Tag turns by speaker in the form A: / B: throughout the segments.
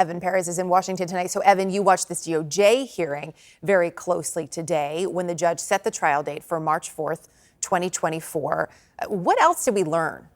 A: Evan Perez is in Washington tonight. So, Evan, you watched this DOJ hearing very closely today when the judge set the trial date for March 4th, 2024. What else did we learn?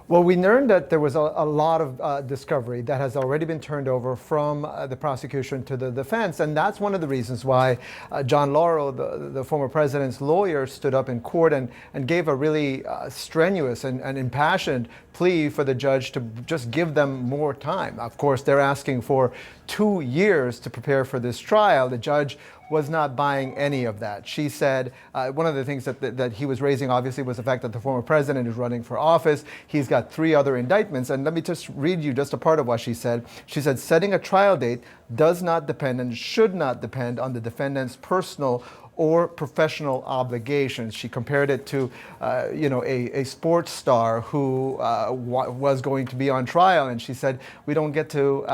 B: Well, we learned that there was a lot of discovery that has already been turned over from the prosecution to the defense. And that's one of the reasons why John Lauro, the former president's lawyer, stood up in court and gave a really strenuous and impassioned plea for the judge to just give them more time. Of course, they're asking for 2 years to prepare for this trial. The judge was not buying any of that. She said one of the things that he was raising, obviously, was the fact that the former president is running for office. He's got 3 other indictments. And let me just read you just a part of what she said. She said, setting a trial date does not depend and should not depend on the defendant's personal or professional obligations. She compared it to, a sports star who was going to be on trial, and she said, we don't get to,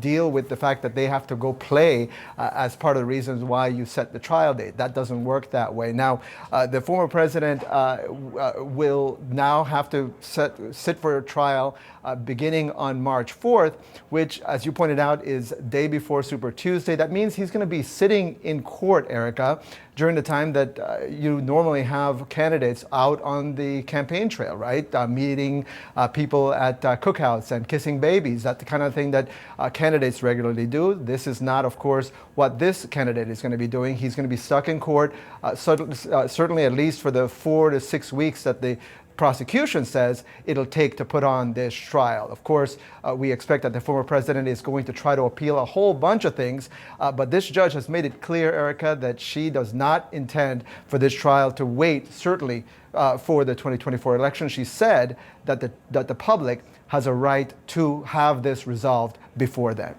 B: deal with the fact that they have to go play as part of the reasons why you set the trial date. That doesn't work that way. Now, the former president will now have to sit for a trial beginning on March 4th, which, as you pointed out, is day before Super Tuesday. That means he's going to be sitting in court, Erica, during the time that you normally have candidates out on the campaign trail, right? Meeting people at cookouts and kissing babies. That's the kind of thing that candidates regularly do. This is not, of course, what this candidate is going to be doing. He's going to be stuck in court, certainly at least for the 4 to 6 weeks that the prosecution says it'll take to put on this trial. Of course, we expect that the former president is going to try to appeal a whole bunch of things, but this judge has made it clear, Erica, that she does not intend for this trial to wait, certainly, for the 2024 election. She said that the public has a right to have this resolved before then.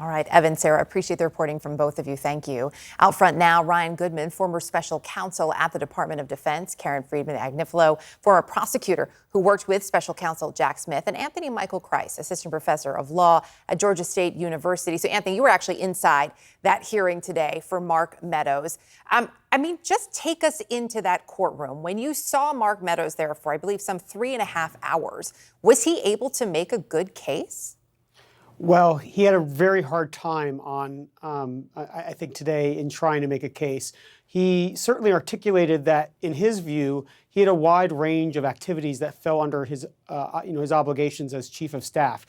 A: All right, Evan, Sarah, appreciate the reporting from both of you. Thank you. Out front now, Ryan Goodman, former special counsel at the Department of Defense, Karen Friedman-Agnifilo, former prosecutor who worked with special counsel Jack Smith, and Anthony Michael Kreis, assistant professor of law at Georgia State University. So, Anthony, you were actually inside that hearing today for Mark Meadows. Just take us into that courtroom. When you saw Mark Meadows there for, I believe, some 3.5 hours, was he able to make a good case?
C: Well, he had a very hard time I think today in trying to make a case. He certainly articulated that, in his view, he had a wide range of activities that fell under his obligations as chief of staff.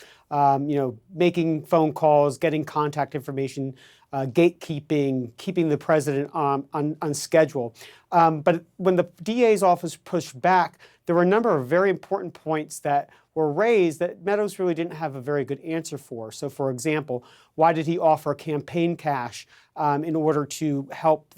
C: Making phone calls, getting contact information, gatekeeping, keeping the president on schedule. But when the DA's office pushed back, there were a number of very important points that were raised that Meadows really didn't have a very good answer for. So, for example, why did he offer campaign cash in order to help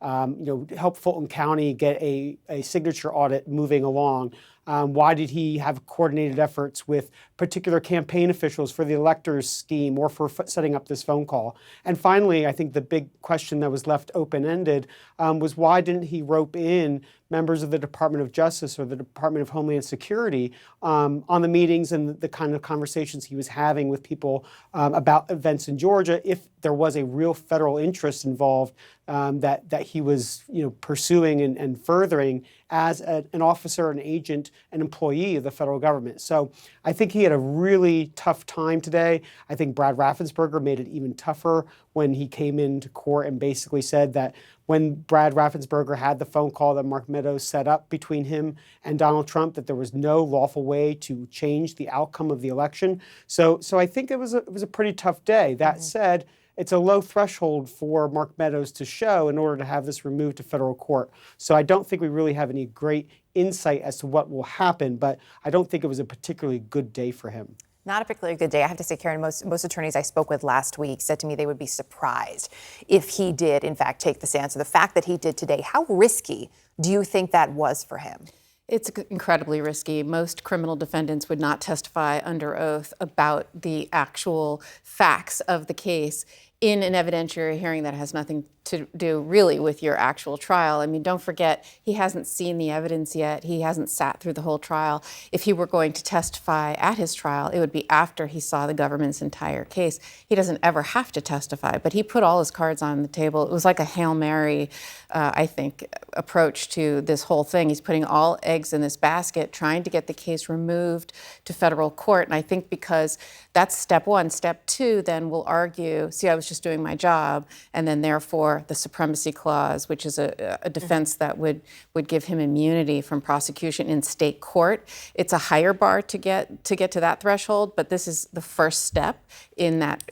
C: help Fulton County get a signature audit moving along? Why did he have coordinated efforts with particular campaign officials for the electors scheme or for setting up this phone call? And finally, I think the big question that was left open-ended was why didn't he rope in members of the Department of Justice or the Department of Homeland Security on the meetings and the kind of conversations he was having with people about events in Georgia if there was a real federal interest involved that he was pursuing and furthering as an officer, an agent, an employee of the federal government. So I think he had a really tough time today. I think Brad Raffensperger made it even tougher when he came into court and basically said that when Brad Raffensperger had the phone call that Mark Meadows set up between him and Donald Trump, that there was no lawful way to change the outcome of the election. So I think it was a pretty tough day. That said, it's a low threshold for Mark Meadows to show in order to have this removed to federal court. So I don't think we really have any great insight as to what will happen, but I don't think it was a particularly good day for him.
A: Not a particularly good day. I have to say, Karen, most attorneys I spoke with last week said to me they would be surprised if he did, in fact, take the stand. So the fact that he did today, how risky do you think that was for him?
D: It's incredibly risky. Most criminal defendants would not testify under oath about the actual facts of the case in an evidentiary hearing that has nothing to do really with your actual trial. I mean, don't forget, he hasn't seen the evidence yet. He hasn't sat through the whole trial. If he were going to testify at his trial, it would be after he saw the government's entire case. He doesn't ever have to testify, but he put all his cards on the table. It was like a Hail Mary, I think, approach to this whole thing. He's putting all eggs in this basket, trying to get the case removed to federal court. And I think because That's step one. Step two, then we'll argue, see, I was just doing my job, and then therefore the supremacy clause, which is a defense that would give him immunity from prosecution in state court. It's a higher bar to get to that threshold, but this is the first step in that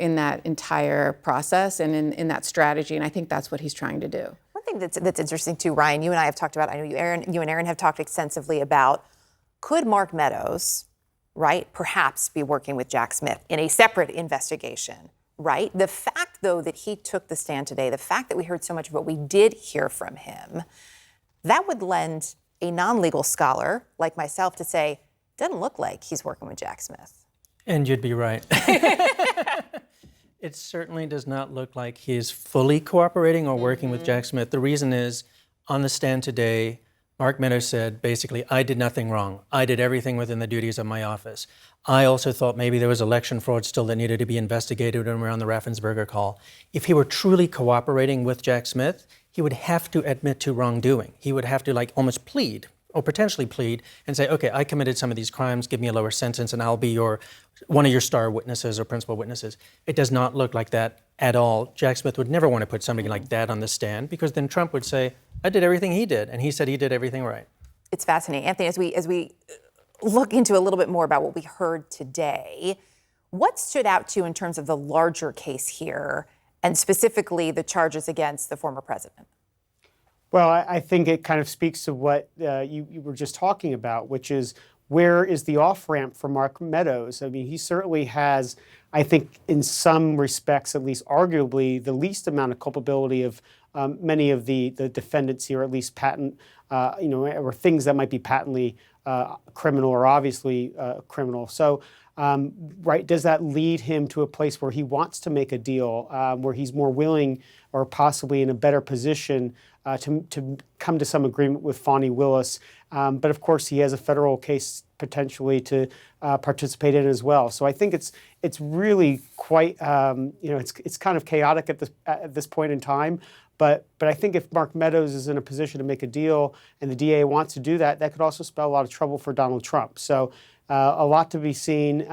D: entire process and in that strategy, and I think that's what he's trying to do.
A: One thing that's interesting too, Ryan, you and I have talked about, I know you and Aaron have talked extensively about, could Mark Meadows, right, perhaps be working with Jack Smith in a separate investigation, right? The fact, though, that he took the stand today, the fact that we heard so much of what we did hear from him, that would lend a non-legal scholar like myself to say, doesn't look like he's working with Jack Smith.
E: And you'd be right. It certainly does not look like he is fully cooperating or working with Jack Smith. The reason is, on the stand today, Mark Meadows said, basically, I did nothing wrong. I did everything within the duties of my office. I also thought maybe there was election fraud still that needed to be investigated around the Raffensperger call. If he were truly cooperating with Jack Smith, he would have to admit to wrongdoing. He would have to almost plead or potentially plead and say, okay, I committed some of these crimes, give me a lower sentence, and I'll be one of your star witnesses or principal witnesses. It does not look like that at all. Jack Smith would never want to put somebody like that on the stand, because then Trump would say, I did everything he did, and he said he did everything right.
A: It's fascinating. Anthony, as we look into a little bit more about what we heard today, what stood out to you in terms of the larger case here, and specifically the charges against the former president?
C: Well, I think it kind of speaks to what you were just talking about, which is, where is the off-ramp for Mark Meadows? I mean, he certainly has, I think, in some respects, at least arguably, the least amount of culpability of many of the defendants here, at least patent, or things that might be patently criminal or obviously criminal. So, right, does that lead him to a place where he wants to make a deal, where he's more willing or possibly in a better position to come to some agreement with Fani Willis? But of course, he has a federal case potentially to participate in as well. So I think it's really quite it's kind of chaotic at this point in time. But I think if Mark Meadows is in a position to make a deal and the DA wants to do that, that could also spell a lot of trouble for Donald Trump. So a lot to be seen.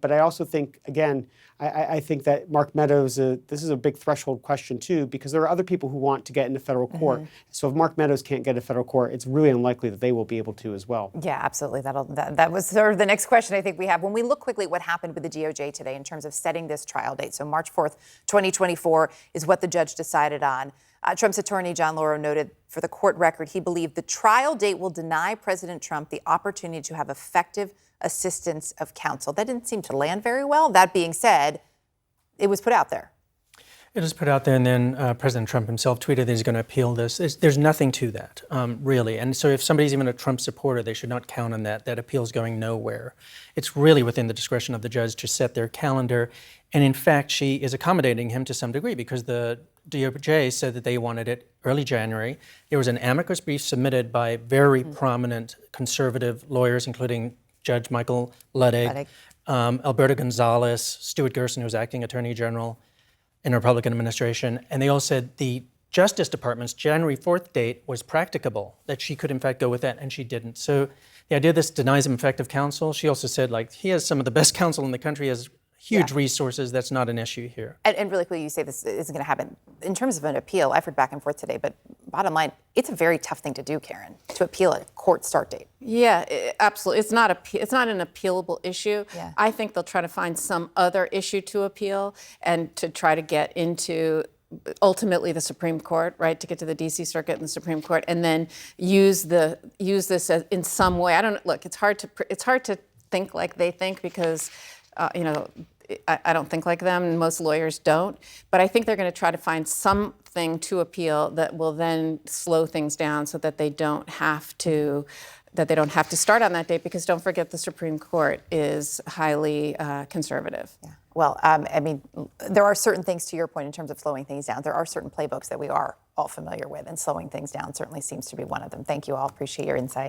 C: But I also think, again, I think that Mark Meadows, this is a big threshold question too, because there are other people who want to get into federal court. Mm-hmm. So if Mark Meadows can't get into federal court, it's really unlikely that they will be able to as well.
A: Yeah, absolutely. That was sort of the next question I think we have. When we look quickly at what happened with the DOJ today in terms of setting this trial date, so March 4th, 2024 is what the judge decided on. Trump's attorney, John Lauro, noted for the court record he believed the trial date will deny President Trump the opportunity to have effective assistance of counsel. That didn't seem to land very well. That being said, it was put out there.
E: It was put out there, and then President Trump himself tweeted that he's going to appeal this. There's nothing to that, really. And so if somebody's even a Trump supporter, they should not count on that. That appeal's going nowhere. It's really within the discretion of the judge to set their calendar. And in fact, she is accommodating him to some degree, because the DOJ said that they wanted it early January. There was an amicus brief submitted by very prominent conservative lawyers, including Judge Michael Luttig, Alberto Gonzales, Stuart Gerson, who was acting attorney general in the Republican administration, and they all said the Justice Department's January 4th date was practicable, that she could in fact go with that, and she didn't. So the idea this denies him effective counsel, she also said, he has some of the best counsel in the country, has huge resources. That's not an issue here.
A: And really quickly, you say this isn't going to happen. In terms of an appeal, I've heard back and forth today, but bottom line, it's a very tough thing to do, Karen, to appeal a court start date.
D: Yeah, absolutely. It's not an appealable issue.
A: Yeah.
D: I think they'll try to find some other issue to appeal and to try to get into ultimately the Supreme Court, right, to get to the D.C. Circuit and the Supreme Court, and then use this as, in some way. Look, it's hard to think like they think, because I don't think like them, and most lawyers don't. But I think they're going to try to find something to appeal that will then slow things down, so that they don't have to start on that date. Because don't forget, the Supreme Court is highly conservative.
A: Yeah. Well, there are certain things, to your point, in terms of slowing things down. There are certain playbooks that we are all familiar with, and slowing things down certainly seems to be one of them. Thank you all. Appreciate your insight.